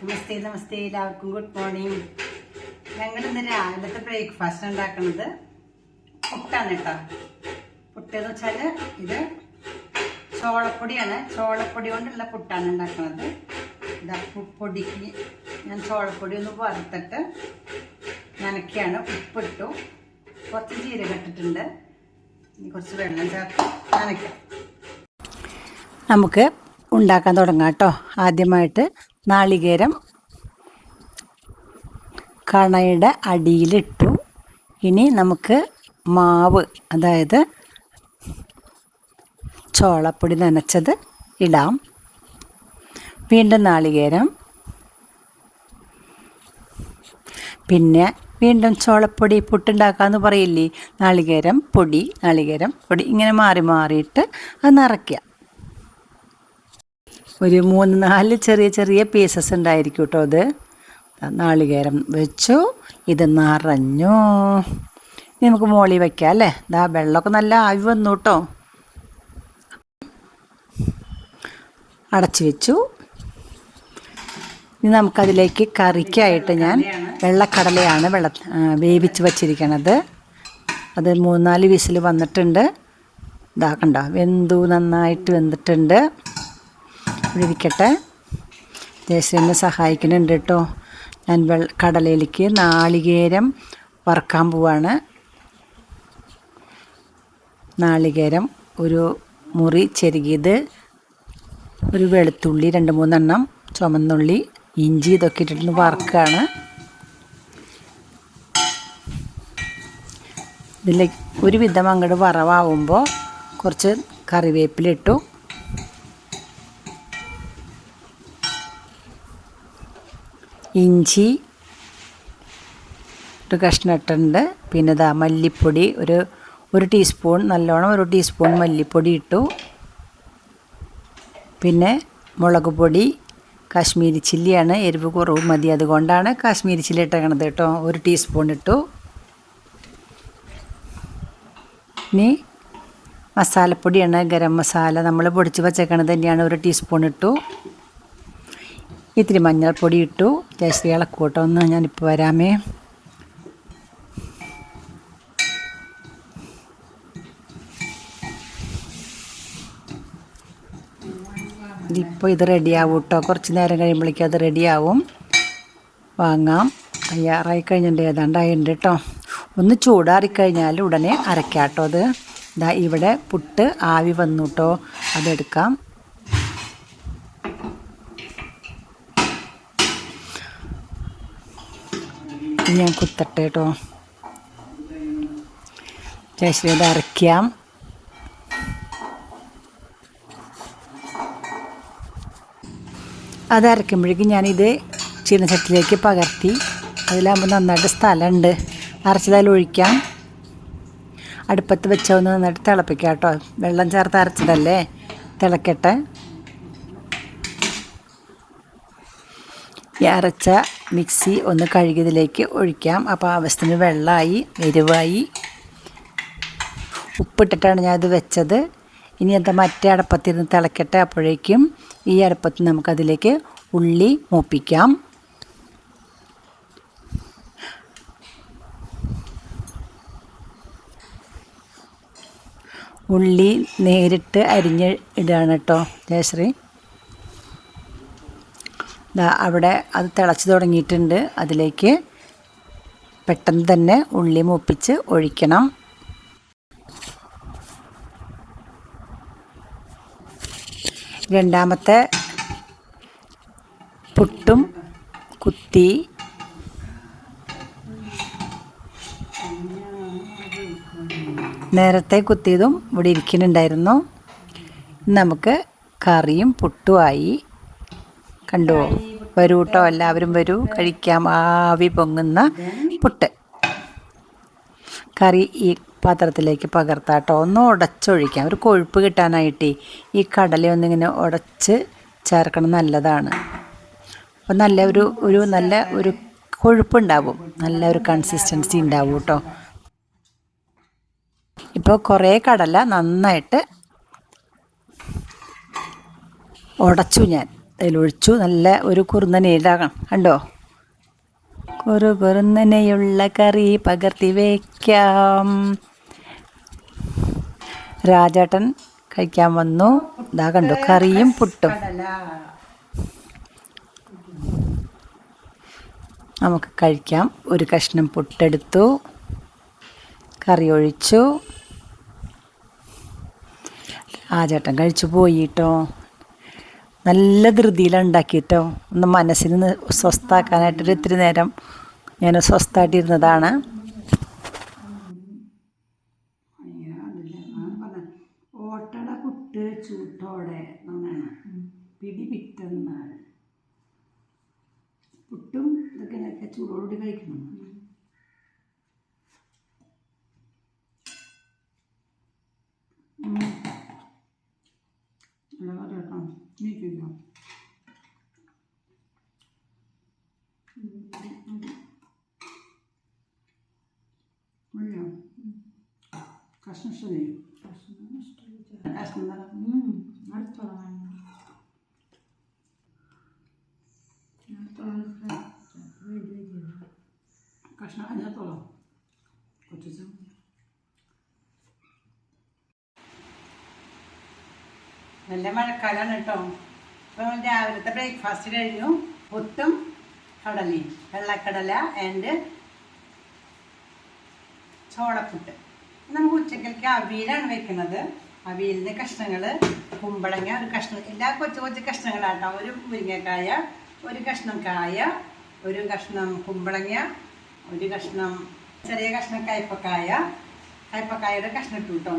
നമസ്തേ നമസ്തേ എല്ലാവർക്കും good morning. ഞങ്ങൾ ഇന്ന് രാവിലത്തെ ബ്രേക്ക്ഫാസ്റ്റ് ഉണ്ടാക്കുന്നത് പുട്ടാണ് കേട്ടോ. പുട്ടെന്ന് വെച്ചാൽ ഇത് ചോളപ്പൊടിയാണ്. ചോളപ്പൊടി കൊണ്ടുള്ള പുട്ടാണ് ഉണ്ടാക്കുന്നത്. ഇതാ പൊടിക്ക് ഞാൻ ചോളപ്പൊടി ഒന്ന് വറുത്തിട്ട് നനയ്ക്കാണ്. ഉപ്പിട്ടു, കുറച്ച് ജീരകം ഇട്ടിട്ടുണ്ട്, ഇനി കുറച്ച് വെള്ളം ചേർത്ത് നനയ്ക്കാം. നമുക്ക് ഉണ്ടാക്കാൻ തുടങ്ങാം കേട്ടോ. ആദ്യമായിട്ട് നാളികേരം കണയുടെ അടിയിലിട്ടു. ഇനി നമുക്ക് മാവ്, അതായത് ചോളപ്പൊടി നനച്ചത് ഇടാം. വീണ്ടും നാളികേരം, പിന്നെ വീണ്ടും ചോളപ്പൊടി. പുട്ടുണ്ടാക്കാമെന്ന് പറയില്ലേ, നാളികേരം പൊടി ഇങ്ങനെ മാറി മാറിയിട്ട് അത് നിറയ്ക്കുക. ഒരു 3-4 ചെറിയ ചെറിയ പീസസ് ഉണ്ടായിരിക്കും കേട്ടോ. അത് നാളികേരം വെച്ചു, ഇത് നിറഞ്ഞു. ഇനി നമുക്ക് മോളി വയ്ക്കാം അല്ലേ. ഇതാ വെള്ളമൊക്കെ നല്ല ആവി വന്നു കേട്ടോ. അടച്ചു വെച്ചു. ഇനി നമുക്കതിലേക്ക് കറിക്കായിട്ട് ഞാൻ വെള്ളക്കടലയാണ് വേവിച്ച് വച്ചിരിക്കണത്. അത് 3-4 വിസിൽ വന്നിട്ടുണ്ട്. ഇതാ കണ്ടോ, നന്നായിട്ട് വെന്തിട്ടുണ്ട്. ഇവിടെ ഇരിക്കട്ടെ. ജയശ്രീ എന്നെ സഹായിക്കുന്നുണ്ട് കേട്ടോ. ഞാൻ കടലയിലേക്ക് നാളികേരം വറുക്കാൻ പോവാണ്. നാളികേരം ഒരു മുറി ചെരുകിയത്, ഒരു വെളുത്തുള്ളി 2-3 എണ്ണം, ചുമന്നുള്ളി, ഇഞ്ചി, ഇതൊക്കെ ഇട്ടിട്ട് വറുക്കുകയാണ്. ഇതിലേക്ക് ഒരുവിധം അങ്ങോട്ട് വറവാകുമ്പോൾ കുറച്ച് കറിവേപ്പിലിട്ടു. ഇഞ്ചി ഒരു കഷ്ണം ഇട്ടിട്ടുണ്ട്. പിന്നെ ഇതാ മല്ലിപ്പൊടി ഒരു ടീസ്പൂൺ, നല്ലോണം 1 ടീസ്പൂൺ മല്ലിപ്പൊടി ഇട്ടു. പിന്നെ മുളക് പൊടി, കാശ്മീരി ചില്ലിയാണ്, എരിവ് കുറവ് മതി, അതുകൊണ്ടാണ് കാശ്മീരി ചില്ലി ഇട്ടേക്കണത് കേട്ടോ. 1 ടീസ്പൂൺ ഇട്ടു. ഇനി മസാലപ്പൊടിയാണ്, ഗരം മസാല നമ്മൾ പൊടിച്ച് വച്ചേക്കണത് തന്നെയാണ്, 1 ടീസ്പൂൺ ഇട്ടു. ഇത്തിരി മഞ്ഞൾപ്പൊടി ഇട്ടു. ജയശ്രീ ഇളക്കൂട്ടോ ഒന്ന്, ഞാനിപ്പോൾ വരാമേ. ഇതിപ്പോൾ ഇത് റെഡിയാവും കേട്ടോ. കുറച്ച് നേരം കഴിയുമ്പോഴേക്കും അത് റെഡിയാവും. വാങ്ങാം. തയ്യാറായി കഴിഞ്ഞിട്ടുണ്ട്, ഏതാണ്ടായിട്ടുണ്ട് കേട്ടോ. ഒന്ന് ചൂടാറിക്കഴിഞ്ഞാൽ ഉടനെ അരയ്ക്കാം കേട്ടോ. അത് ഇതാ ഇവിടെ പുട്ട് ആവി വന്നു കേട്ടോ. അതെടുക്കാം. ഞാൻ കുത്തട്ടെ കേട്ടോ. ജയശ്രീ അത് അരയ്ക്കാം. അത് അരയ്ക്കുമ്പോഴേക്കും ഞാനിത് ചീനച്ചട്ടിയിലേക്ക് പകർത്തി. അതിലാകുമ്പോൾ നന്നായിട്ട് സ്ഥലമുണ്ട്. അരച്ചതിൽ ഒഴിക്കാം. അടുപ്പത്ത് വെച്ചൊന്ന് നന്നായിട്ട് തിളപ്പിക്കാം കേട്ടോ. വെള്ളം ചേർത്ത് അരച്ചതല്ലേ, തിളക്കട്ടെ. ഈ അരച്ച മിക്സി ഒന്ന് കഴുകിയതിലേക്ക് ഒഴിക്കാം. അപ്പോൾ ആവശ്യത്തിന് വെള്ളമായി, എരിവായി. ഉപ്പിട്ടിട്ടാണ് ഞാനത് വെച്ചത്. ഇനി എന്താ മറ്റേ അടുപ്പത്തിരുന്ന് തിളക്കട്ടെ. അപ്പോഴേക്കും ഈ അടുപ്പത്തിൽ നമുക്കതിലേക്ക് ഉള്ളി മൂപ്പിക്കാം. ഉള്ളി നേരിട്ട് അരിഞ്ഞ് ഇടുകയാണ് കേട്ടോ ജയശ്രീ. അവിടെ അത് തിളച്ച് തുടങ്ങിയിട്ടുണ്ട്. അതിലേക്ക് പെട്ടെന്ന് തന്നെ ഉള്ളി മൂപ്പിച്ച് ഒഴിക്കണം. രണ്ടാമത്തെ പുട്ടും കുത്തി. നേരത്തെ കുത്തിയതും ഇവിടെ ഇരിക്കുന്നുണ്ടായിരുന്നു. നമുക്ക് കറിയും പുട്ടുമായി. കണ്ടോ, വരൂ കേട്ടോ, എല്ലാവരും വരൂ, കഴിക്കാം. ആവി പൊങ്ങുന്ന പുട്ട്. കറി ഈ പാത്രത്തിലേക്ക് പകർത്താട്ടോ. ഒന്ന് ഉടച്ചൊഴിക്കാം, ഒരു കൊഴുപ്പ് കിട്ടാനായിട്ട്. ഈ കടലയൊന്നിങ്ങനെ ഉടച്ച് ചേർക്കണം, നല്ലതാണ്. അപ്പോൾ നല്ല ഒരു കൊഴുപ്പുണ്ടാവും, നല്ല ഒരു കൺസിസ്റ്റൻസി ഉണ്ടാവും കേട്ടോ. ഇപ്പോൾ കുറേ കടല നന്നായിട്ട് ഉടച്ചു ഞാൻ. അതിലൊഴിച്ചു. നല്ല ഒരു കുറുന്നനെയിലാകണം, കണ്ടോ? കുറുകുറുന്നനെയുള്ള കറി പകർത്തി വയ്ക്കാം. രാജേട്ടൻ കഴിക്കാൻ വന്നു. ഇതാ കണ്ടു, കറിയും പുട്ടും. നമുക്ക് കഴിക്കാം. ഒരു കഷ്ണം പുട്ടെടുത്തു, കറി ഒഴിച്ചു. രാജേട്ടൻ കഴിച്ചു പോയി കേട്ടോ. നല്ല ധൃതിയിലാണ് ഉണ്ടാക്കിയിട്ടോ. ഒന്ന് മനസ്സിന് സ്വസ്ഥാക്കാനായിട്ടൊരു ഇത്തിരി നേരം ഞാൻ സ്വസ്ഥമായിട്ടിരുന്നതാണ്. ഓട്ടട പുട്ട് ചൂട്ടോടെ പിടി പിറ്റന്നാൾ പുട്ടും ഇതൊക്കെ ചൂടോടുകൂടി കഴിക്കണം. കഷ്ണം ഇഷ്ടമല്ലേ? കഷ്ണം കഷ്ണം അതിനകത്തോളാം കുറച്ച്. നല്ല മഴക്കാലമാണ് കേട്ടോ. ഇപ്പം രാവിലത്തെ ബ്രേക്ക്ഫാസ്റ്റ് കഴിഞ്ഞു. പുട്ടും കടലയും, വെള്ളക്കടല ആൻഡ് ചോളപ്പുട്ട്. നമുക്ക് ഉച്ചക്കലേക്ക് അവിയലാണ് വെക്കുന്നത്. അവിയലിൻ്റെ കഷ്ണങ്ങൾ കുമ്പളങ്ങ ഒരു കഷ്ണം, എല്ലാ കൊച്ചു കൊച്ചു കഷ്ണങ്ങളാട്ടോ. ഒരു മുരിങ്ങക്കായ, ഒരു കഷ്ണം കായ, ഒരു കഷ്ണം കുമ്പളങ്ങ, ഒരു കഷ്ണം ചെറിയ കഷ്ണം കയ്പക്കായയുടെ കഷ്ണം ഇട്ടു കേട്ടോ.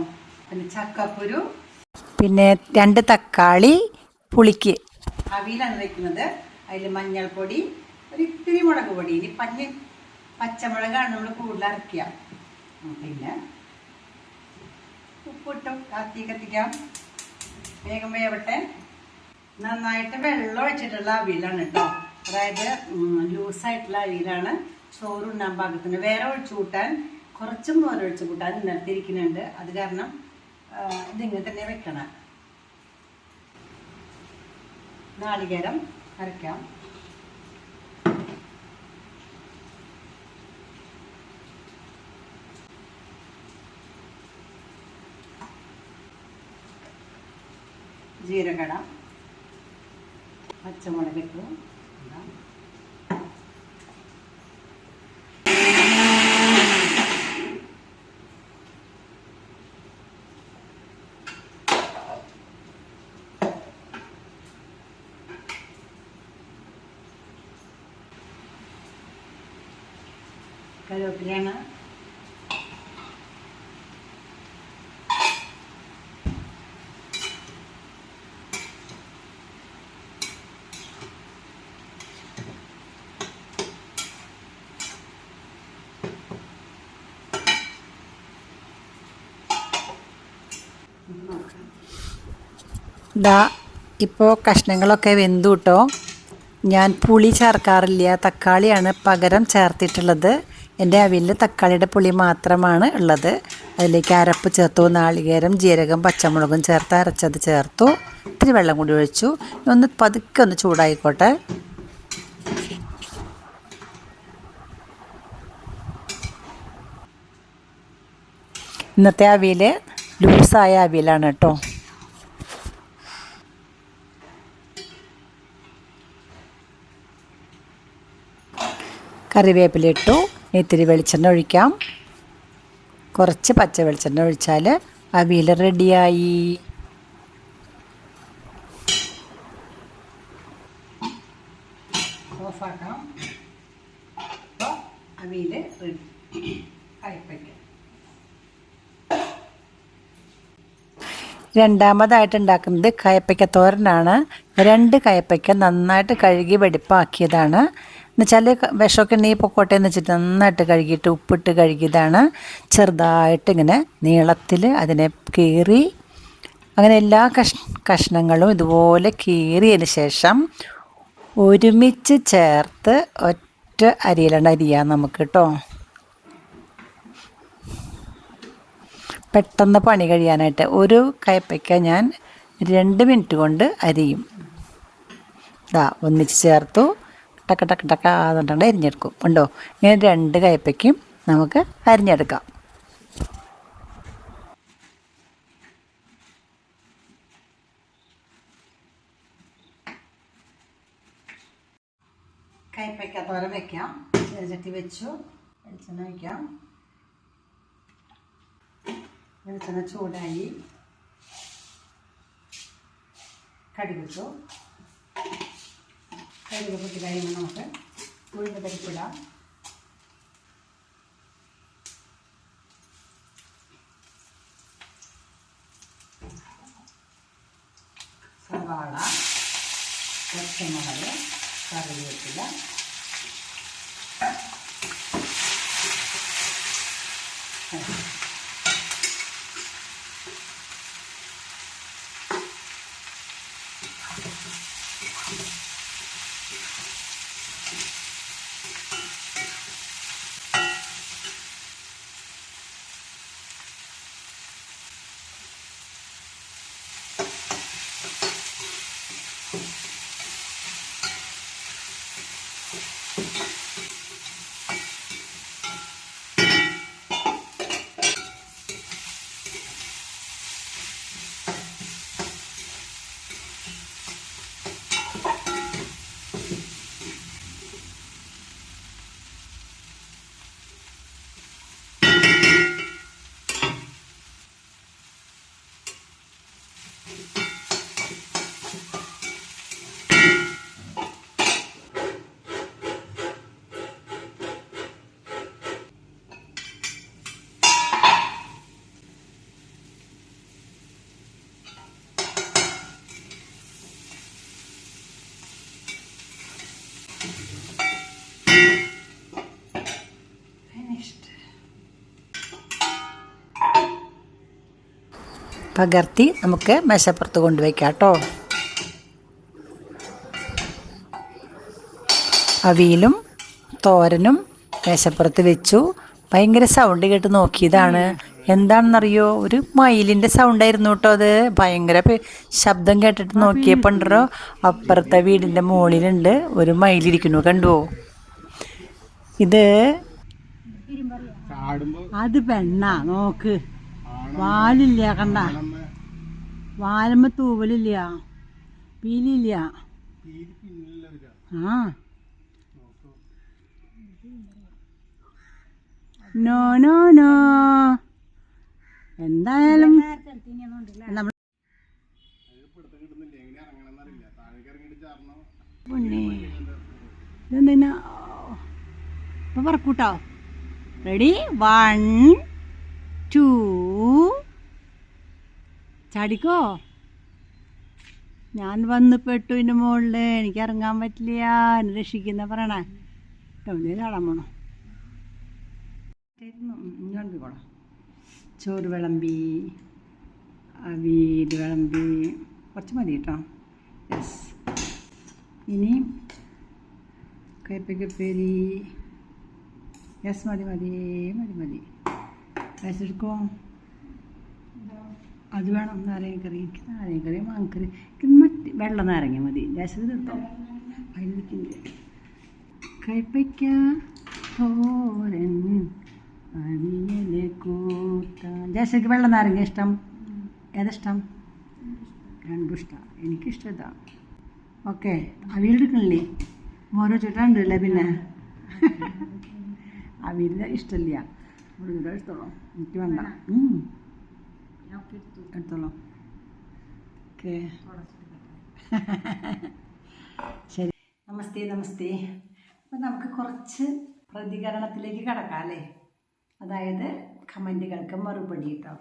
പിന്നെ ചക്കക്കുരു, പിന്നെ 2 തക്കാളി പുളിക്ക് അവിയലാണ് വെക്കുന്നത്. അതിൽ മഞ്ഞൾപ്പൊടി, ഒരു ഇത്തിരി മുളക് പൊടി. ഇനി പച്ചമുളകാണ് നമ്മൾ കൂടുതൽ അരയ്ക്കുക. പിന്നെ ഉപ്പിട്ടും കത്തിക്കാം. വേഗം വേവട്ടെ. നന്നായിട്ട് വെള്ളം ഒഴിച്ചിട്ടുള്ള അവിയലാണ് കേട്ടോ. അതായത് ലൂസായിട്ടുള്ള അവിയലാണ്. ചോറുണ്ണാൻ പാകത്തിന്. വേറെ ഒഴിച്ചു കൂട്ടാൻ കുറച്ചും മോരൊഴിച്ച് കൂട്ടാൻ ഇന്നലത്തിരിക്കുന്നുണ്ട്. അത് കാരണം ഇതിങ്ങനെ തന്നെ വെക്കണം. നാളികേരം അരയ്ക്കാം. ജീരകട, പച്ചമുളക് ഇട്ടു. കറിവേപ്പിലയാണ്. ദാ ഇപ്പോൾ കഷ്ണങ്ങളൊക്കെ വെന്തു കേട്ടോ. ഞാൻ പുളി ചേർക്കാറില്ല, തക്കാളിയാണ് പകരം ചേർത്തിട്ടുള്ളത്. എൻ്റെ അവിയലിൽ തക്കാളിയുടെ പുളി മാത്രമാണ് ഉള്ളത്. അതിലേക്ക് അരപ്പ് ചേർത്തു. നാളികേരം, ജീരകം, പച്ചമുളകും ചേർത്ത് അരച്ചത് ചേർത്തു. ഇത്തിരി വെള്ളം കൂടി ഒഴിച്ചു. ഒന്ന് പതുക്കെ ഒന്ന് ചൂടായിക്കോട്ടെ. ഇന്നത്തെ അവിയൽ ലൂസായ അവിയലാണ് കേട്ടോ. കറിവേപ്പില ഇട്ടു. ഇത്തിരി വെളിച്ചെണ്ണ ഒഴിക്കാം. കുറച്ച് പച്ച വെളിച്ചെണ്ണ ഒഴിച്ചാൽ അവിയൽ റെഡിയായി. ഓഫാക്കാം. അപ്പോൾ അവിയൽ റെഡി. കയ്പയ്ക്ക. രണ്ടാമതായിട്ട് ഉണ്ടാക്കുന്നത് കയ്പയ്ക്ക തോരനാണ്. 2 കയ്പയ്ക്ക നന്നായിട്ട് കഴുകി വെടിപ്പാക്കിയതാണ്. എന്നുവെച്ചാൽ വിഷമൊക്കെ ഉണ്ടെങ്കിൽ പൊക്കോട്ടെ എന്ന് വെച്ചിട്ട് നന്നായിട്ട് കഴുകിയിട്ട് ഉപ്പിട്ട് കഴുകിയതാണ്. ചെറുതായിട്ട് ഇങ്ങനെ നീളത്തിൽ അതിനെ കീറി, അങ്ങനെ എല്ലാ കഷ്ണങ്ങളും ഇതുപോലെ കീറിയതിന് ശേഷം ഒരുമിച്ച് ചേർത്ത് ഒറ്റ അരിയിലാണ് അരിയാം നമുക്ക് കേട്ടോ. പെട്ടെന്ന് പണി കഴിയാനായിട്ട് ഒരു കയ്പയ്ക്ക ഞാൻ 2 മിനിറ്റ് കൊണ്ട് അരിയും. ഇതാ ഒന്നിച്ച് ചേർത്തു. ടക്ക ടക്ക ടക്ക അതുകൊണ്ടാണ് അരിഞ്ഞെടുക്കും. ഉണ്ടോ? ഇങ്ങനെ 2 കയ്പ്പയ്ക്കും നമുക്ക് അരിഞ്ഞെടുക്കാം. കയ്പ്പയ്ക്ക തോരൻ വയ്ക്കാം. ചട്ടി വെച്ചു. വെളിച്ചെണ്ണ വയ്ക്കാം. വെളിച്ചെണ്ണ ചൂടായി. കടുകിട്ടു. കടുക് പൊട്ടി കഴിയുമ്പോൾ നമുക്ക് ഉഴുന്ന് പരിപ്പിടാം. സവാള, പച്ചമുളക്, കറിവേപ്പില, പകർത്തി നമുക്ക് മേശപ്പുറത്ത് കൊണ്ടുവയ്ക്കാം കേട്ടോ. അവിയലും തോരനും മേശപ്പുറത്ത് വെച്ചു. ഭയങ്കര സൗണ്ട് കേട്ട് നോക്കിയതാണ്. എന്താണെന്നറിയോ? ഒരു മയിലിൻ്റെ സൗണ്ടായിരുന്നു കേട്ടോ അത്. ഭയങ്കര ശബ്ദം കേട്ടിട്ട് നോക്കിയപ്പോണ്ടോ അപ്പുറത്തെ വീടിൻ്റെ മുകളിലുണ്ട് ഒരു മയിലിരിക്കുന്നു. കണ്ടുവോ? ഇത് അത് പെണ്ണാ. നോക്ക്, വാലില്ല. കണ്ട, വാലമ്മ തൂവലില്ല, പീലില്ല. ആ നോ നോ നോ. എന്തായാലും നമ്മൾ ഇതെന്തിനാ ഇപ്പൊ പറക്കൂട്ടോ. റെഡി, 1 2 ചാടിക്കോ. ഞാൻ വന്ന് പെട്ടു ഇതിൻ്റെ മുകളിൽ. എനിക്ക് ഇറങ്ങാൻ പറ്റില്ല. എന്നെ രക്ഷിക്കുന്ന പറയണേ കേട്ടോ. ചാടാൻ പോണോ? വിളമ്പിക്കോളാം. ചോറ് വിളമ്പി, അവിയൽ വിളമ്പി. കുറച്ച് മതി കേട്ടോ. യെസ്. ഇനി കയ്പ്പയ്ക്കപ്പേരി. യെസ്, മതി മതി മതി മതി. റൈസ് എടുക്കോ? അത് വേണം. നാരങ്ങക്കറി. എനിക്ക് നാരങ്ങക്കറി, മാങ്ങക്കറി. എനിക്ക് മറ്റ് വെള്ള നാരങ്ങ മതി. ഗ്യാസിൽ കിട്ടോ? അതിലിരിക്കുന്നില്ല. കയ്പ്പയ്ക്ക തോരൻ, അവിയല് കൂട്ടാൻ. ജാസിക്ക് വെള്ള നാരങ്ങ ഇഷ്ടം? ഏതിഷ്ടം? രണ്ടും ഇഷ്ടമാണ്. എനിക്കിഷ്ടം ഇതാണ്. ഓക്കെ, അവിയലെടുക്കണില്ലേ? ഓരോ ചുറ്റുണ്ടല്ലേ. പിന്നെ അവിയൽ ഇഷ്ടമില്ല. ഇവിടെ എടുത്തോളൂ. എനിക്ക് വേണ്ട. എടുത്തോളൂ. ഓക്കെ, ശരി. നമസ്തേ നമസ്തേ. അപ്പം നമുക്ക് കുറച്ച് പ്രതികരണത്തിലേക്ക് കടക്കാം അല്ലേ? അതായത് കമൻറ്റുകൾക്ക് മറുപടി കേട്ടോ.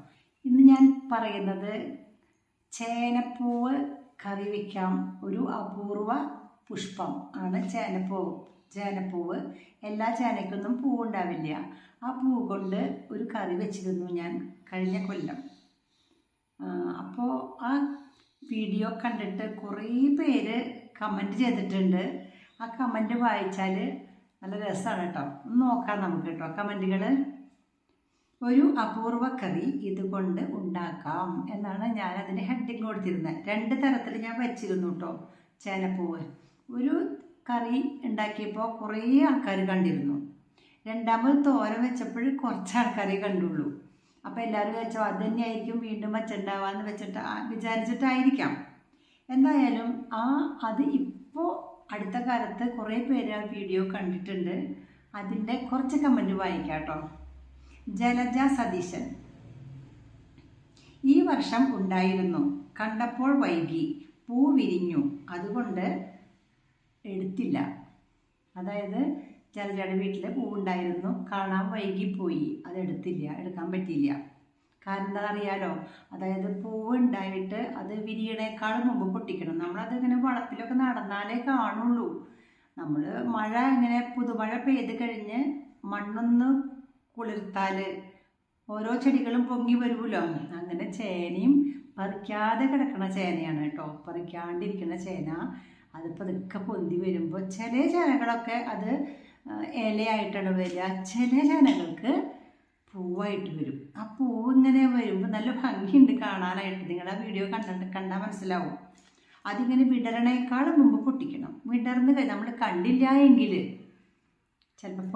ഇന്ന് ഞാൻ പറയുന്നത് ചേനപ്പൂവ് കറി വയ്ക്കാം. ഒരു അപൂർവ പുഷ്പം ആണ് ചേനപ്പൂവ്. ചേനപ്പൂവ് എല്ലാ ചേനയ്ക്കൊന്നും പൂവുണ്ടാവില്ല. ആ പൂവ് കൊണ്ട് ഒരു കറി വെച്ചിരുന്നു ഞാൻ കഴിഞ്ഞ കൊല്ലം. അപ്പോൾ ആ വീഡിയോ കണ്ടിട്ട് കുറേ പേര് കമൻറ്റ് ചെയ്തിട്ടുണ്ട്. ആ കമൻറ്റ് വായിച്ചാൽ നല്ല രസമാണ് കേട്ടോ. ഒന്ന് നോക്കാം നമുക്ക് കേട്ടോ കമൻറ്റുകൾ. ഒരു അപൂർവ കറി ഇതുകൊണ്ട് ഉണ്ടാക്കാം എന്നാണ് ഞാൻ അതിന് ഹെഡിങ് കൊടുത്തിരുന്നത്. 2 തരത്തിൽ ഞാൻ വെച്ചിരുന്നു കേട്ടോ ചേനപ്പൂവ്. ഒരു കറി ഉണ്ടാക്കിയപ്പോൾ കുറേ ആൾക്കാർ കണ്ടിരുന്നു. രണ്ടാമത് തോരൻ വെച്ചപ്പോൾ കുറച്ച് ആൾക്കാരെ കണ്ടുള്ളൂ. അപ്പോൾ എല്ലാവരും വെച്ചോ അത് തന്നെയായിരിക്കും വീണ്ടും വച്ചിട്ടുണ്ടാവാന്ന് വിചാരിച്ചിട്ടായിരിക്കാം. എന്തായാലും അത് ഇപ്പോൾ അടുത്ത കാലത്ത് കുറേ പേര് ആ വീഡിയോ കണ്ടിട്ടുണ്ട്. അതിൻ്റെ കുറച്ച് കമൻറ്റ് വായിക്കാം കേട്ടോ. ജലജ സതീശൻ: ഈ വർഷം ഉണ്ടായിരുന്നു, കണ്ടപ്പോൾ വൈകി, പൂ വിരിഞ്ഞു, അതുകൊണ്ട് എടുത്തില്ല. അതായത് ജലജയുടെ വീട്ടിൽ പൂവുണ്ടായിരുന്നു, കാണാൻ വൈകിപ്പോയി, എടുക്കാൻ പറ്റിയില്ല. കാരണം എന്താ അറിയാലോ, അതായത് പൂവ് ഉണ്ടായിട്ട് അത് വിരിയണേക്കാളും മുമ്പ് പൊട്ടിക്കണം. നമ്മളതിങ്ങനെ വളപ്പിലൊക്കെ നടന്നാലേ കാണുള്ളൂ. നമ്മൾ മഴ ഇങ്ങനെ പുതുമഴ പെയ്ത് കഴിഞ്ഞ് മണ്ണൊന്ന് കുളിർത്താൽ ഓരോ ചെടികളും പൊങ്ങി വരുമല്ലോ. അങ്ങനെ ചേനയും പറിക്കാതെ കിടക്കുന്ന ചേനയാണ് കേട്ടോ, പറിക്കാണ്ടിരിക്കുന്ന ചേന. അത് പതുക്കെ പൊന്തി വരുമ്പോൾ ചില ചേനകളൊക്കെ അത് ഇലയായിട്ടാണ് വരിക, ചില ചേനകൾക്ക് പൂവായിട്ട് വരും. ആ പൂവ് ഇങ്ങനെ വരുമ്പോൾ നല്ല ഭംഗിയുണ്ട് കാണാനായിട്ട്. നിങ്ങളുടെ വീഡിയോ കണ്ടാൽ മനസ്സിലാവും. അതിങ്ങനെ വിടരണേക്കാളും മുമ്പ് പൊട്ടിക്കണം. വിടർന്ന് കഴിഞ്ഞ് നമ്മൾ കണ്ടില്ല എങ്കിൽ ചിലപ്പോൾ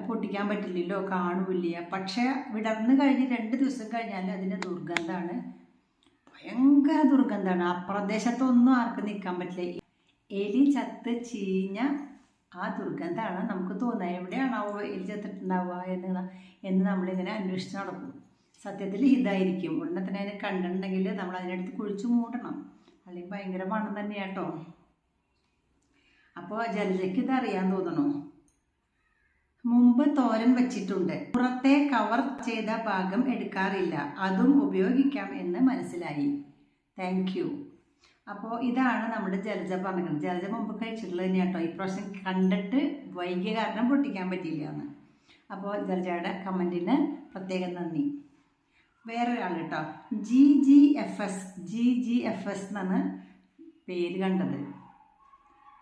പൊട്ടിക്കാൻ പറ്റില്ലല്ലോ, കാണൂല്ല. പക്ഷേ വിടർന്ന് കഴിഞ്ഞ് 2 ദിവസം കഴിഞ്ഞാൽ അതിൻ്റെ ദുർഗന്ധമാണ്, ഭയങ്കര ദുർഗന്ധമാണ്. ആ പ്രദേശത്തൊന്നും ആർക്കും നിൽക്കാൻ പറ്റില്ല. എലി ചത്ത് ചീഞ്ഞ ആ ദുർഗന്ധമാണ് നമുക്ക് തോന്നുക. എവിടെയാണാവോ എലി ചത്തിട്ടുണ്ടാവുക എന്ന് നമ്മളിങ്ങനെ അന്വേഷിച്ച് നടക്കും. സത്യത്തിൽ ഇതായിരിക്കും. ഉടനെ തന്നെ അതിനെ കണ്ടിട്ടുണ്ടെങ്കിൽ നമ്മൾ അതിനടുത്ത് കുഴിച്ച് മൂടണം, അല്ലെങ്കിൽ ഭയങ്കര മണം തന്നെയാട്ടോ. അപ്പോൾ ജലജയ്ക്ക് ഇതറിയാൻ തോന്നണോ? മുമ്പ് തോരൻ വച്ചിട്ടുണ്ട്, പുറത്തെ കവർ ചെയ്ത ഭാഗം എടുക്കാറില്ല, അതും ഉപയോഗിക്കാം എന്ന് മനസ്സിലായി. Thank you. അപ്പോൾ ഇതാണ് നമ്മുടെ ജലജ പറഞ്ഞത്. ജലജ മുമ്പ് കഴിച്ചിട്ടുള്ളത് തന്നെയാണ് കേട്ടോ. ഇപ്രാവശ്യം കണ്ടിട്ട് വൈകിയ കാരണം പൊട്ടിക്കാൻ പറ്റിയില്ല എന്ന്. അപ്പോൾ ജലജയുടെ കമൻറ്റിന് പ്രത്യേകം നന്ദി. വേറൊരാൾ കേട്ടോ, GGFS എന്നാണ് പേര് കണ്ടത്.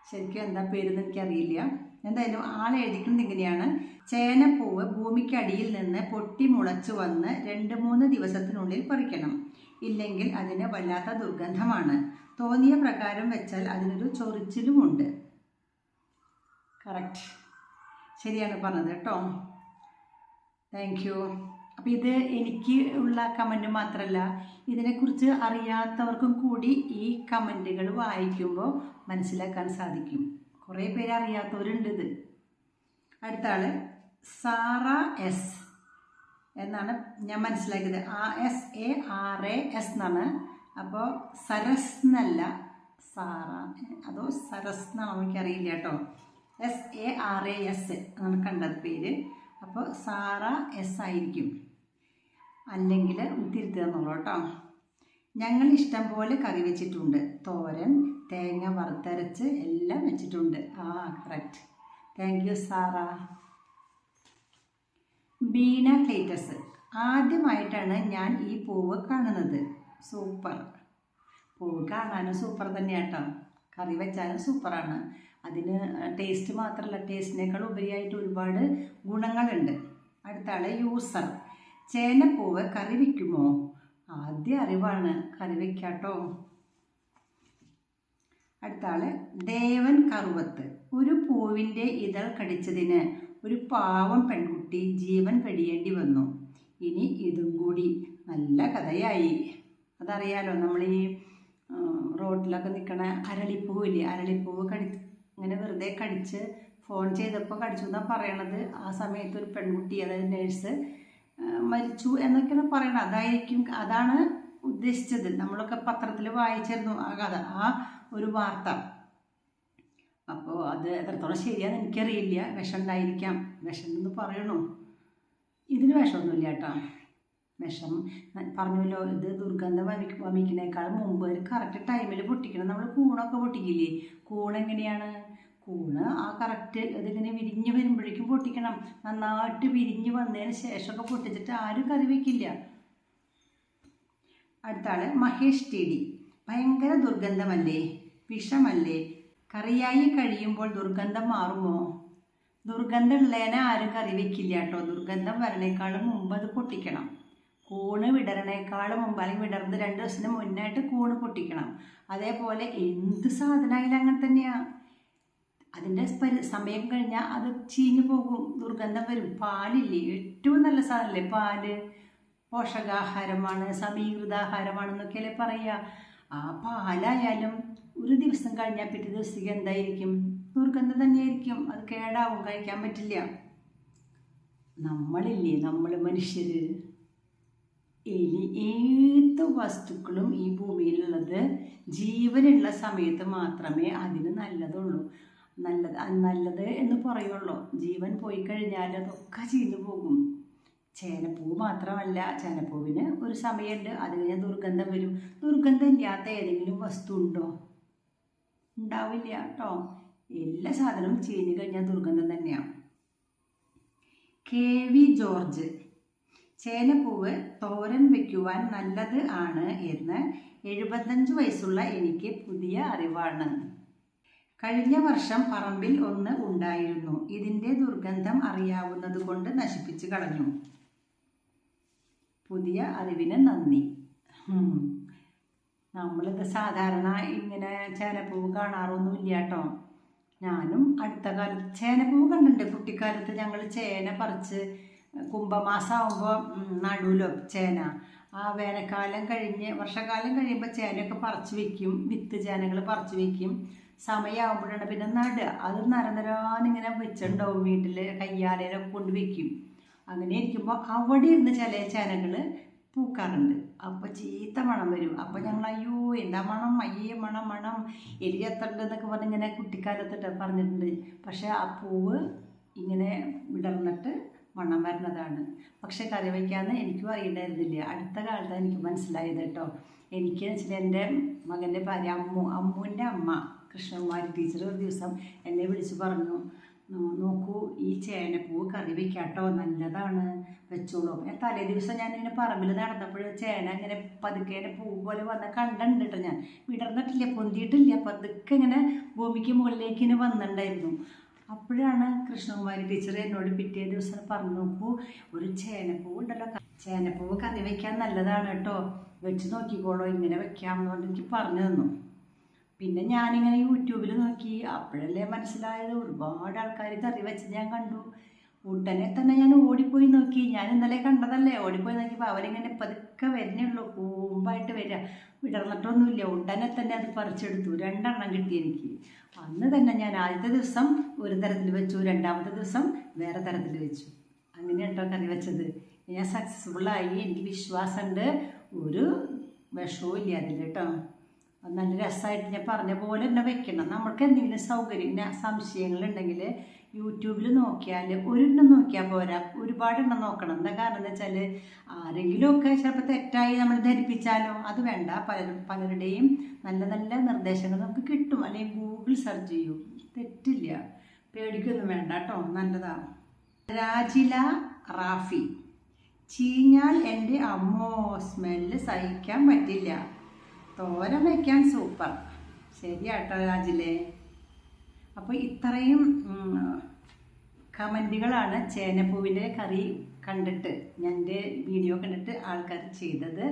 ശരിക്കും എന്താ പേരെന്ന് എനിക്കറിയില്ല. എന്തായാലും ആൾ എഴുതിക്കുന്നത് ഇങ്ങനെയാണ്: ചേനപ്പൂവ് ഭൂമിക്കടിയിൽ നിന്ന് പൊട്ടി മുളച്ചു വന്ന് 2-3 ദിവസത്തിനുള്ളിൽ പറിക്കണം, ഇല്ലെങ്കിൽ അതിന് വല്ലാത്ത ദുർഗന്ധമാണ്. തോന്നിയ പ്രകാരം വെച്ചാൽ അതിനൊരു ചൊറിച്ചിലുമുണ്ട്. കറക്റ്റ്, ശരിയാണ് പറഞ്ഞത് കേട്ടോ. Thank you. അപ്പോൾ ഇത് എനിക്ക് ഉള്ള കമൻറ്റ് മാത്രമല്ല, ഇതിനെക്കുറിച്ച് അറിയാത്തവർക്കും കൂടി ഈ കമൻറ്റുകൾ വായിക്കുമ്പോൾ മനസ്സിലാക്കാൻ സാധിക്കും. കുറേ പേര് അറിയാത്തവരുണ്ട് ഇത്. അടുത്ത ആൾ സാറ S എന്നാണ് ഞാൻ മനസ്സിലാക്കിയത്. SARAS എന്നാണ്. അപ്പോൾ സരസ് എന്നല്ല, സാറ അതോ സരസ് എന്നാണോ എനിക്കറിയില്ല കേട്ടോ. SARAS എന്നാണ് കണ്ടത് പേര്. അപ്പോൾ സാറ S ആയിരിക്കും, അല്ലെങ്കിൽ തിരുത്തി തന്നോളൂ കേട്ടോ. ഞങ്ങൾ ഇഷ്ടം പോലെ കറി വെച്ചിട്ടുണ്ട്, തോരൻ, തേങ്ങ വറുത്തരച്ച് എല്ലാം വെച്ചിട്ടുണ്ട്. Correct. Thank you Sara. Beena Cletus: ആദ്യമായിട്ടാണ് ഞാൻ ഈ പൂവ് കാണുന്നത്. സൂപ്പർ. പൂവ് കാണാനും സൂപ്പർ തന്നെയാട്ടോ, കറി വെച്ചാലും സൂപ്പറാണ്. അതിന് ടേസ്റ്റ് മാത്രമല്ല, ടേസ്റ്റിനേക്കാൾ ഉപരിയായിട്ട് ഒരുപാട് ഗുണങ്ങളുണ്ട്. അടുത്ത ആൾ യൂസർ: ചേനപ്പൂവ് കറി വയ്ക്കുമോ? ആദ്യ അറിവാണ്, കറി വയ്ക്കാട്ടോ. അടുത്ത ആൾ ദേവൻ കറുവത്ത്: ഒരു പൂവിൻ്റെ ഇതൾ കടിച്ചതിന് ഒരു പാവം പെൺകുട്ടി ജീവൻ വെടിയേണ്ടി വന്നു. ഇനി ഇതും കൂടി. നല്ല കഥയായി. അതറിയാലോ, നമ്മൾ ഈ റോഡിലൊക്കെ നിൽക്കണ അരളിപ്പൂവില്ലേ, അരളിപ്പൂവ് ഇങ്ങനെ വെറുതെ കടിച്ച് ഫോൺ ചെയ്തപ്പോൾ കടിച്ചു എന്നാണ് പറയണത്. ആ സമയത്ത് ഒരു പെൺകുട്ടി, അതായത് നേഴ്സ് മരിച്ചു എന്നൊക്കെയാണ് പറയണത്. അതാണ് ഉദ്ദേശിച്ചത്. നമ്മളൊക്കെ പത്രത്തിൽ വായിച്ചിരുന്നു ആ കഥ, ആ ഒരു വാർത്ത. അപ്പോൾ അത് എത്രത്തോളം ശരിയാണെന്ന് എനിക്കറിയില്ല. വിഷം ഉണ്ടായിരിക്കാം, വിഷം എന്ന് പറയണു. ഇതിന് വിഷമൊന്നുമില്ല കേട്ടോ. വിഷം പറഞ്ഞല്ലോ, ഇത് ദുർഗന്ധം വമിക്കുന്നേക്കാളും മുമ്പ് ഒരു കറക്റ്റ് ടൈമിൽ പൊട്ടിക്കണം. നമ്മൾ കൂണൊക്കെ പൊട്ടിക്കില്ലേ, കൂണെങ്ങനെയാണ്? കൂണ് ആ കറക്റ്റ് ഇതിങ്ങനെ വിരിഞ്ഞ് വരുമ്പോഴേക്കും പൊട്ടിക്കണം. നന്നായിട്ട് വിരിഞ്ഞ് വന്നതിന് ശേഷമൊക്കെ പൊട്ടിച്ചിട്ട് ആരും കറി വയ്ക്കില്ല. അടുത്ത ആൾ മഹേഷ് TD: ഭയങ്കര ദുർഗന്ധമല്ലേ, വിഷമല്ലേ, കറിയായി കഴിയുമ്പോൾ ദുർഗന്ധം മാറുമോ? ദുർഗന്ധം ഉള്ളതിനെ ആരും കറി വയ്ക്കില്ല കേട്ടോ. ദുർഗന്ധം വരണേക്കാളും മുമ്പ് അത് പൊട്ടിക്കണം. കൂണ് വിടരണേക്കാളും മുമ്പ്, അല്ലെങ്കിൽ വിടർന്ന് 2 ദിവസത്തിന് മുന്നായിട്ട് കൂണ് പൊട്ടിക്കണം. അതേപോലെ എന്ത് സാധനമായാലും അങ്ങനെ തന്നെയാണ്. അതിൻ്റെ സമയം കഴിഞ്ഞാൽ അത് ചീഞ്ഞു പോകും, ദുർഗന്ധം വരും. പാലില്ലേ, ഏറ്റവും നല്ല സാധനമല്ലേ പാല്, പോഷകാഹാരമാണ്, സമീകൃതാഹാരമാണെന്നൊക്കെയല്ലേ പറയുക. ആ പാലായാലും ഒരു ദിവസം കഴിഞ്ഞാൽ പിറ്റേ ദിവസത്തേക്ക് എന്തായിരിക്കും? ദുർഗന്ധം തന്നെയായിരിക്കും. അത് കേടാവും, കഴിക്കാൻ പറ്റില്ല. നമ്മളില്ലേ, നമ്മൾ മനുഷ്യർ, ഏത് വസ്തുക്കളും ഈ ഭൂമിയിലുള്ളത് ജീവനുള്ള സമയത്ത് മാത്രമേ അതിന് നല്ലതുള്ളൂ. നല്ലത് എന്ന് പറയുള്ളൂ. ജീവൻ പോയി കഴിഞ്ഞാൽ അതൊക്കെ ചീഞ്ഞു പോകും. ചേനപ്പൂവ് മാത്രമല്ല, ചേനപ്പൂവിന് ഒരു സമയമുണ്ട്, അത് കഴിഞ്ഞാൽ ദുർഗന്ധം വരും. ദുർഗന്ധം ഇല്ലാത്ത ഏതെങ്കിലും വസ്തു ഉണ്ടോ? ഉണ്ടാവില്ല കേട്ടോ. എല്ലാ സാധനവും ചീഞ്ഞു കഴിഞ്ഞാൽ ദുർഗന്ധം തന്നെയാണ്. KV ജോർജ്, ചേനപ്പൂവ് തോരൻ വയ്ക്കുവാൻ നല്ലത് ആണ് എന്ന് 75 വയസ്സുള്ള എനിക്ക് പുതിയ അറിവാണ്. കഴിഞ്ഞ വർഷം പറമ്പിൽ ഒന്ന് ഉണ്ടായിരുന്നു. ഇതിൻ്റെ ദുർഗന്ധം അറിയാവുന്നത് കൊണ്ട് നശിപ്പിച്ചു കളഞ്ഞു. പുതിയ അറിവിന് നന്ദി. നമ്മളിത് സാധാരണ ഇങ്ങനെ ചേനപ്പൂവ് കാണാറൊന്നുമില്ല കേട്ടോ. ഞാനും അടുത്ത കാലത്ത് ചേനപ്പൂവ് കണ്ടിട്ടുണ്ട്. കുട്ടിക്കാലത്ത് ഞങ്ങൾ ചേന പറിച്ച് കുംഭമാസമാകുമ്പോൾ നടുവിലോ ചേന, ആ വേനൽക്കാലം കഴിഞ്ഞ് വർഷക്കാലം കഴിയുമ്പോൾ ചേനയൊക്കെ പറിച്ച് വയ്ക്കും. വിത്ത് ചേനകൾ പറിച്ച് വയ്ക്കും. സമയമാകുമ്പോഴാണ് പിന്നെ നടുക. അത് നിരനിരാന്നിങ്ങനെ വെച്ചിട്ടുണ്ടാവും വീട്ടിൽ, കയ്യാലയിലൊക്കെ കൊണ്ട് വയ്ക്കും. അങ്ങനെ ഇരിക്കുമ്പോൾ അവിടെ ഇരുന്ന് ചില ചേനകൾ പൂക്കാറുണ്ട്. അപ്പോൾ ചീത്ത മണം വരും. അപ്പോൾ ഞങ്ങൾ അയ്യോ എന്താ മണം, അയ്യേ മണം മണം എരിയത്തണ്ട് എന്നൊക്കെ പറഞ്ഞ് ഇങ്ങനെ കുട്ടിക്കാലത്തിട്ട് പറഞ്ഞിട്ടുണ്ട്. പക്ഷേ ആ പൂവ് ഇങ്ങനെ വിടർന്നിട്ട് മണം വരുന്നതാണ്. പക്ഷെ കറി വയ്ക്കാമെന്ന് എനിക്കും അറിയണ്ടായിരുന്നില്ല. അടുത്ത കാലത്ത് എനിക്ക് മനസ്സിലായത് കേട്ടോ. എനിക്ക് വെച്ചാൽ എൻ്റെ മകൻ്റെ ഭാര്യ അമ്മുവിൻ്റെ അമ്മ കൃഷ്ണകുമാരി ടീച്ചർ ഒരു ദിവസം എന്നെ വിളിച്ച് പറഞ്ഞു, നോക്കൂ ഈ ചേനപ്പൂവ് കറി വയ്ക്കാട്ടോ, നല്ലതാണ്, വെച്ചോളൂ. ഞാൻ തലേ ദിവസം ഞാനിങ്ങനെ പറമ്പിൽ നടന്നപ്പോൾ ചേന ഇങ്ങനെ പതുക്കേനെ പൂ പോലെ വന്ന് കണ്ടിട്ടുണ്ട് കേട്ടോ. ഞാൻ വിടർന്നിട്ടില്ല, പൊന്തിയിട്ടില്ല, പതുക്കെ ഇങ്ങനെ ഭൂമിക്ക് മുകളിലേക്ക് ഇങ്ങനെ വന്നിട്ടുണ്ടായിരുന്നു. അപ്പോഴാണ് കൃഷ്ണകുമാരി ടീച്ചർ എന്നോട് പിറ്റേ ദിവസം പറഞ്ഞു, നോക്കൂ ഒരു ചേനപ്പൂവ് ഉണ്ടല്ലോ, ചേനപ്പൂവ് കറി വയ്ക്കാൻ നല്ലതാണ് കേട്ടോ, വെച്ച് നോക്കിക്കോളൂ, ഇങ്ങനെ വെക്കാമെന്ന് പറഞ്ഞ് എനിക്ക് പറഞ്ഞു തന്നു. പിന്നെ ഞാനിങ്ങനെ യൂട്യൂബിൽ നോക്കി. അപ്പോഴല്ലേ മനസ്സിലായത് ഒരുപാട് ആൾക്കാർ കറി വെച്ച് ഞാൻ കണ്ടു. ഉടനെ തന്നെ ഞാൻ ഓടിപ്പോയി നോക്കി. ഞാൻ ഇന്നലെ കണ്ടതല്ലേ, ഓടിപ്പോയി നോക്കിയപ്പോൾ അവരിങ്ങനെ പതുക്കെ വരുന്നുള്ളൂ, കൂമ്പായിട്ട് വരിക, വിടർന്നിട്ടൊന്നുമില്ല. ഉടനെ തന്നെ അത് പറിച്ചെടുത്തു. 2 എണ്ണം കിട്ടി എനിക്ക്. അന്ന് തന്നെ ഞാൻ ആദ്യത്തെ ദിവസം ഒരു തരത്തിൽ വെച്ചു, രണ്ടാമത്തെ ദിവസം വേറെ തരത്തിൽ വെച്ചു. അങ്ങനെ കേട്ടോ കറി വെച്ചത്. ഞാൻ സക്സസ്ഫുള്ളായി. എനിക്ക് വിശ്വാസമുണ്ട്, ഒരു വിഷവും ഇല്ല അതിൽ കേട്ടോ. നല്ല രസമായിട്ട് ഞാൻ പറഞ്ഞ പോലെ തന്നെ വെക്കണം. നമ്മൾക്ക് എന്തെങ്കിലും സൗകര്യം സംശയങ്ങളുണ്ടെങ്കിൽ യൂട്യൂബിൽ നോക്കിയാൽ ഒരെണ്ണം നോക്കിയാൽ പോരാ, ഒരുപാടെണ്ണം നോക്കണം. എന്താ കാരണം എന്ന് വെച്ചാൽ ആരെങ്കിലുമൊക്കെ ചിലപ്പോൾ തെറ്റായി നമ്മൾ ധരിപ്പിച്ചാലോ, അത് വേണ്ട. പലരുടെയും നല്ല നല്ല നിർദ്ദേശങ്ങൾ നമുക്ക് കിട്ടും. അല്ലെങ്കിൽ ഗൂഗിൾ സെർച്ച് ചെയ്യും, തെറ്റില്ല, പേടിക്കൊന്നും വേണ്ട കേട്ടോ, നല്ലതാണ്. രാജില റാഫി, ചീഞ്ഞാൽ എൻ്റെ അമ്മോ സ്മെല്ല് സഹിക്കാൻ പറ്റില്ല, തോരൻ വയ്ക്കാൻ സൂപ്പർ. ശരിയാട്ടോ രാജിലെ. അപ്പോൾ ഇത്രയും കമൻറ്റുകളാണ് ചേനപ്പൂവിൻ്റെ കറി കണ്ടിട്ട്, എൻ്റെ വീഡിയോ കണ്ടിട്ട് ആൾക്കാർ ചെയ്തത്.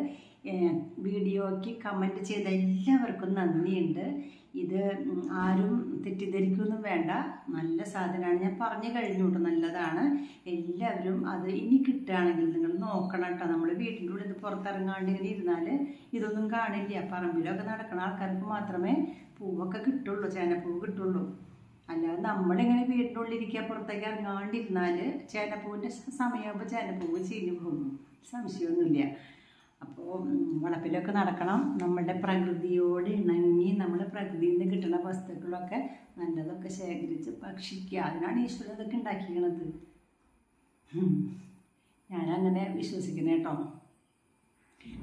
വീഡിയോയ്ക്ക് കമൻറ്റ് ചെയ്ത എല്ലാവർക്കും നന്ദിയുണ്ട്. ഇത് ആരും തെറ്റിദ്ധരിക്കൊന്നും വേണ്ട, നല്ല സാധനമാണ്. ഞാൻ പറഞ്ഞു കഴിഞ്ഞു കേട്ടോ, നല്ലതാണ്. എല്ലാവരും അത് ഇനി കിട്ടുകയാണെങ്കിൽ നിങ്ങൾ നോക്കണം കേട്ടോ. നമ്മൾ വീട്ടിൻ്റെ ഉള്ളിൽ പുറത്തിറങ്ങാണ്ട് ഇങ്ങനെ ഇരുന്നാൽ ഇതൊന്നും കാണില്ല. പറമ്പിലൊക്കെ നടക്കുന്ന ആൾക്കാർക്ക് മാത്രമേ പൂവൊക്കെ കിട്ടുള്ളൂ, ചേനപ്പൂവ് കിട്ടുള്ളൂ. അല്ലാതെ നമ്മളിങ്ങനെ വീടിൻ്റെ ഉള്ളിലിരിക്കുക, പുറത്തേക്ക് ഇറങ്ങാണ്ടിരുന്നാൽ ചേനപ്പൂവിൻ്റെ സമയമാകുമ്പോൾ ചേനപ്പൂവ് ചീഞ്ഞു പോകും, സംശയമൊന്നുമില്ല. അപ്പോൾ വളപ്പിലൊക്കെ നടക്കണം, നമ്മളുടെ പ്രകൃതിയോട് ഇണങ്ങി നമ്മൾ പ്രകൃതിയിൽ നിന്ന് കിട്ടുന്ന വസ്തുക്കളൊക്കെ നല്ലതൊക്കെ ശേഖരിച്ച് ഭക്ഷിക്കുക. അതിനാണ് ഈശ്വരൻ ഇതൊക്കെ ഉണ്ടാക്കിക്കണത്. ഞാനങ്ങനെ വിശ്വസിക്കുന്നത് കേട്ടോ.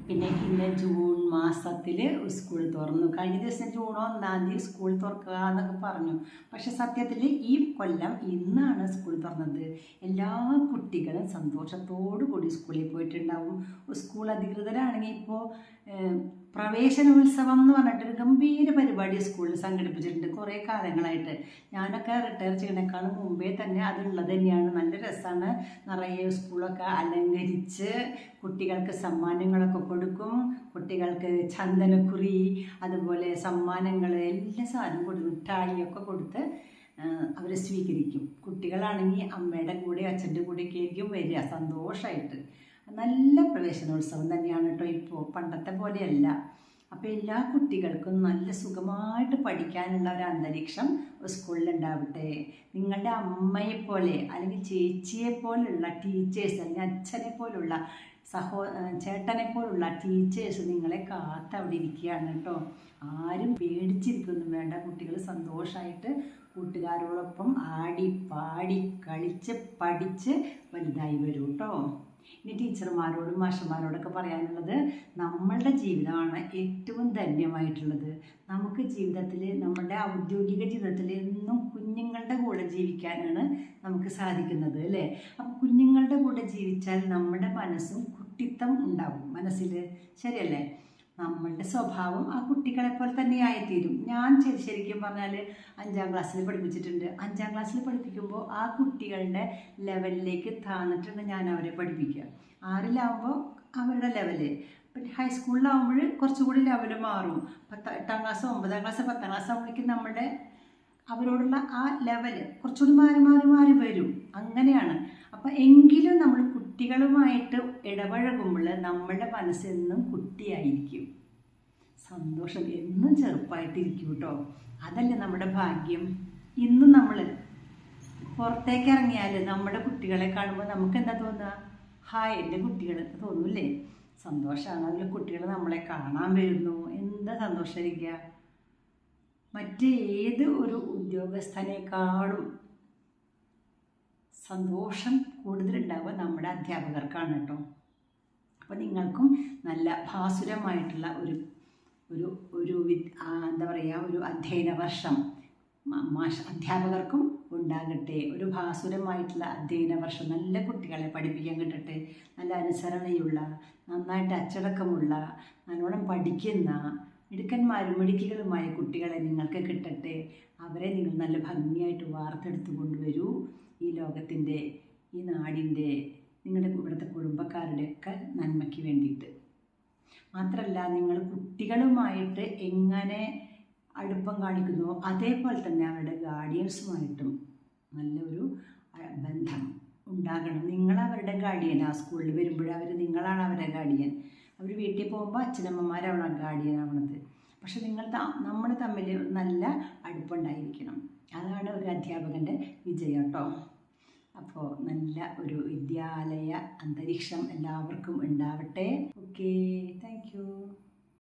പിന്നെ ഇന്ന് ജൂൺ മാസത്തിൽ സ്കൂൾ തുറന്നു. കഴിഞ്ഞ ദിവസം ജൂൺ 1-ാം തീയതി സ്കൂൾ തുറക്കുക എന്നൊക്കെ പറഞ്ഞു. പക്ഷെ സത്യത്തിൽ ഈ കൊല്ലം ഇന്നാണ് സ്കൂൾ തുറന്നത്. എല്ലാ കുട്ടികളും സന്തോഷത്തോടു കൂടി സ്കൂളിൽ പോയിട്ടുണ്ടാവും. സ്കൂൾ അധികൃതരാണെങ്കിൽ ഇപ്പോൾ പ്രവേശനോത്സവം എന്ന് പറഞ്ഞിട്ടൊരു ഗംഭീര പരിപാടി സ്കൂളിൽ സംഘടിപ്പിച്ചിട്ടുണ്ട് കുറേ കാലങ്ങളായിട്ട്. ഞാനൊക്കെ റിട്ടയർ ചെയ്യുന്നതിനേക്കാളും മുമ്പേ തന്നെ അതുള്ളത് തന്നെയാണ്. നല്ല രസമാണ്. നിറയെ സ്കൂളൊക്കെ അലങ്കരിച്ച് കുട്ടികൾക്ക് സമ്മാനങ്ങളൊക്കെ കൊടുക്കും. കുട്ടികൾക്ക് ചന്ദനക്കുറി, അതുപോലെ സമ്മാനങ്ങൾ, എല്ലാ സാധനവും കൊടുക്കും, മിഠായിയൊക്കെ കൊടുത്ത് അവരെ സ്വീകരിക്കും. കുട്ടികളാണെങ്കിൽ അമ്മയുടെ കൂടെ അച്ഛൻ്റെ കൂടെയൊക്കെ ആയിരിക്കും വരിക സന്തോഷമായിട്ട്. നല്ല പ്രവേശനോത്സവം തന്നെയാണ് കേട്ടോ ഇപ്പോൾ, പണ്ടത്തെ പോലെയല്ല. അപ്പോൾ എല്ലാ കുട്ടികൾക്കും നല്ല സുഖമായിട്ട് പഠിക്കാനുള്ള ഒരു അന്തരീക്ഷം സ്കൂളിലുണ്ടാവട്ടെ. നിങ്ങളുടെ അമ്മയെപ്പോലെ അല്ലെങ്കിൽ ചേച്ചിയെ പോലുള്ള ടീച്ചേഴ്സ്, അല്ലെങ്കിൽ അച്ഛനെ പോലുള്ള ചേട്ടനെ പോലുള്ള ടീച്ചേഴ്സ് നിങ്ങളെ കാത്തവിടെ ഇരിക്കുകയാണ് കേട്ടോ. ആരും പേടിച്ചിരിക്കൊന്നും വേണ്ട. കുട്ടികൾ സന്തോഷമായിട്ട് കൂട്ടുകാരോടൊപ്പം ആടി പാടി കളിച്ച് പഠിച്ച് വലുതായി വരും കേട്ടോ. ഇനി ടീച്ചർമാരോടും മാഷന്മാരോടൊക്കെ പറയാനുള്ളത്, നമ്മളുടെ ജീവിതമാണ് ഏറ്റവും ധന്യമായിട്ടുള്ളത്. നമുക്ക് ജീവിതത്തിൽ, നമ്മുടെ ഔദ്യോഗിക ജീവിതത്തിൽ എന്നും കുഞ്ഞുങ്ങളുടെ കൂടെ ജീവിക്കാനാണ് നമുക്ക് സാധിക്കുന്നത് അല്ലേ. അപ്പോൾ കുഞ്ഞുങ്ങളുടെ കൂടെ ജീവിച്ചാൽ നമ്മുടെ മനസ്സും കുട്ടിത്തം ഉണ്ടാവും മനസ്സിൽ, ശരിയല്ലേ. നമ്മളുടെ സ്വഭാവം ആ കുട്ടികളെ പോലെ തന്നെ ആയിത്തീരും. ഞാൻ ശരിക്കും പറഞ്ഞാൽ 5ാം ക്ലാസ്സിൽ പഠിപ്പിച്ചിട്ടുണ്ട്. 5ാം ക്ലാസ്സിൽ പഠിപ്പിക്കുമ്പോൾ ആ കുട്ടികളുടെ ലെവലിലേക്ക് താന്നിട്ടാണ് ഞാൻ അവരെ പഠിപ്പിക്കുക. 6ലാവുമ്പോൾ അവരുടെ ലെവല്, പിന്നെ ഹൈസ്കൂളിലാവുമ്പോൾ കുറച്ചുകൂടി ലെവല് മാറും. 8ാം ക്ലാസ് 9ാം ക്ലാസ് 10ാം ക്ലാസ് ആകുമ്പോഴേക്കും നമ്മുടെ അവരോടുള്ള ആ ലെവല് കുറച്ചുകൂടി മാറി മാറി മാറി വരും. അങ്ങനെയാണ്. അപ്പം എങ്കിലും നമ്മൾ കുട്ടികളുമായിട്ട് ഇടപഴകുമ്പോൾ നമ്മളുടെ മനസ്സെന്നും കുട്ടിയായിരിക്കും. സന്തോഷം എന്നും ചെറുപ്പമായിട്ടിരിക്കും കേട്ടോ. അതല്ലേ നമ്മുടെ ഭാഗ്യം. ഇന്നും നമ്മൾ പുറത്തേക്ക് ഇറങ്ങിയാൽ നമ്മുടെ കുട്ടികളെ കാണുമ്പോൾ നമുക്ക് എന്താ തോന്നുക? ഹായ് എൻ്റെ കുട്ടികൾ തോന്നൂല്ലേ? സന്തോഷമാണ്. അതിൽ കുട്ടികൾ നമ്മളെ കാണാൻ വരുന്നു, എന്താ സന്തോഷമായിരിക്കുക. മറ്റേത് ഒരു ഉദ്യോഗസ്ഥനേക്കാളും സന്തോഷം കൂടുതലുണ്ടാവുക നമ്മുടെ അധ്യാപകർക്കാണ് കേട്ടോ. അപ്പോൾ നിങ്ങൾക്കും നല്ല ഭാസുരമായിട്ടുള്ള ഒരു എന്താ പറയുക, ഒരു അധ്യയന വർഷം അധ്യാപകർക്കും ഉണ്ടാകട്ടെ. ഒരു ഭാസുരമായിട്ടുള്ള അധ്യയന വർഷം, നല്ല കുട്ടികളെ പഠിപ്പിക്കാൻ കിട്ടട്ടെ. നല്ല അനുസരണയുള്ള, നന്നായിട്ട് അച്ചടക്കമുള്ള, നല്ലോണം പഠിക്കുന്ന മിടുക്കന്മാരും മിടുക്കികളുമായ കുട്ടികളെ നിങ്ങൾക്ക് കിട്ടട്ടെ. അവരെ നിങ്ങൾ നല്ല ഭംഗിയായിട്ട് വാർത്തെടുത്ത് കൊണ്ടുവരൂ. ഈ ലോകത്തിൻ്റെ, ഈ നാടിൻ്റെ, നിങ്ങളുടെ ഇവിടുത്തെ കുടുംബക്കാരുടെയൊക്കെ നന്മയ്ക്ക് വേണ്ടിയിട്ട്. മാത്രമല്ല, നിങ്ങൾ കുട്ടികളുമായിട്ട് എങ്ങനെ അടുപ്പം കാണിക്കുന്നു അതേപോലെ തന്നെ അവരുടെ ഗാർഡിയൻസുമായിട്ടും നല്ലൊരു ബന്ധം ഉണ്ടാകണം. നിങ്ങളവരുടെ ഗാർഡിയനാ. സ്കൂളിൽ വരുമ്പോൾ നിങ്ങളാണ് അവരുടെ ഗാർഡിയൻ. അവർ വീട്ടിൽ പോകുമ്പോൾ അച്ഛനമ്മമാരാണ് ഗാർഡിയനാവണത്. പക്ഷെ നമ്മൾ തമ്മിൽ നല്ല അടുപ്പുണ്ടായിരിക്കണം. അതാണ് ഒരു അധ്യാപകൻ്റെ വിജയം കേട്ടോ. അപ്പോൾ നല്ല ഒരു വിദ്യാലയ അന്തരീക്ഷം എല്ലാവർക്കും ഉണ്ടാവട്ടെ. Okay, thank you.